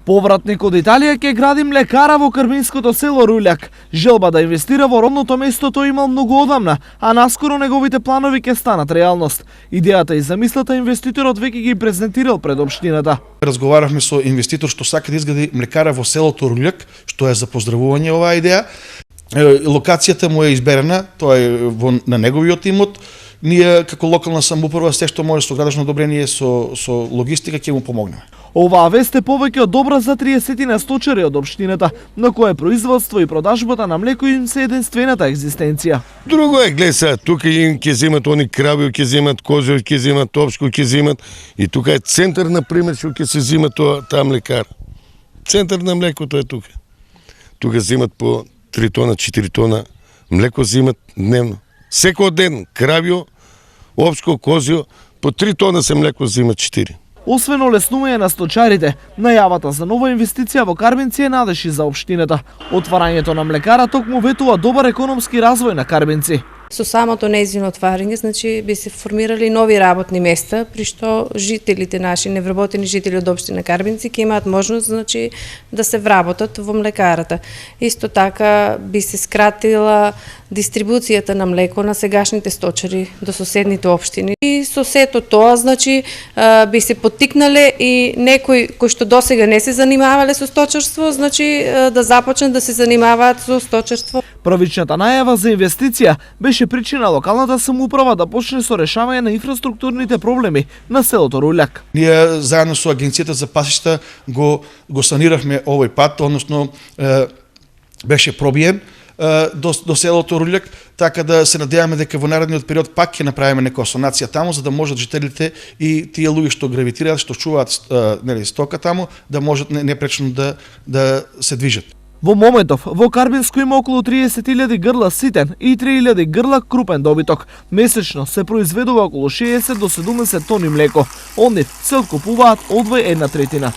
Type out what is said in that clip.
Повратник од Италија ќе гради млекара во карбинското село Руљак. Желба да инвестира во родното место тој имал многу одамна, а наскоро неговите планови ќе станат реалност. Идејата и замислата инвеститорот веќе ги презентирал пред општината. Разговаравме со инвеститор што сака да изгради млекара во селото Руљак, што е за поздравување оваа идеја. Локацијата му е изберена, тоа е на неговиот имот. Ние како локална самоуправа се што може со градушно одобрение, со логистика ќе му помогнеме. Оваа вест е повеќе од добра за 30 сточари од општината, на кое производство и продажбата на млеко им се единствената екзистенција. Друго е, гледа сега, тука им ќе земат они крави, ќе земат кози, ќе земат опшко, ќе земат и тука е центар на пример што ќе се зема таа млекар. Центар на млекото е тука. Тука земат по 3 тона, 4 тона млеко земат дневно. Секој ден кравио, опшко, козио, по 3 тона се млеко земат 4. Освен олеснување на сточарите, најавата за нова инвестиција во Карбинци е надеж и за општината. Отварањето на млекара токму ветува добар економски развој на Карбинци. Со самото нејзино отварање, значи би се формирали нови работни места, при што жителите наши, невработени жители од општина Карбинци ќе имаат можност, значи, да се вработат во млекарата. Исто така би се скратила дистрибуцијата на млеко на сегашните сточари до соседните општини. И со сето тоа, значи, би се поттикнале и некои кои што досега не се занимавале со сточарство, значи, да започнат да се занимаваат со сточарство. Првичната најава за инвестиција беше причина локалната самоуправа да почне со решавање на инфраструктурните проблеми на селото Руљак. Ние заедно со Агенцијата за пасишта го саниравме овој пат, односно беше пробиен до селото Руљак, така да се надеваме дека во наредниот период пак ќе направиме некоја санација таму, за да можат жителите и тие луѓе што гравитираат, што чуваат стока таму, да можат непречно да се движат. Во моментов, во Карбинско има околу 30.000 грла ситен и 3.000 грла крупен добиток. Месечно се произведува околу 60 до 70 тони млеко. Од нив се откупуваат одвој 1/3.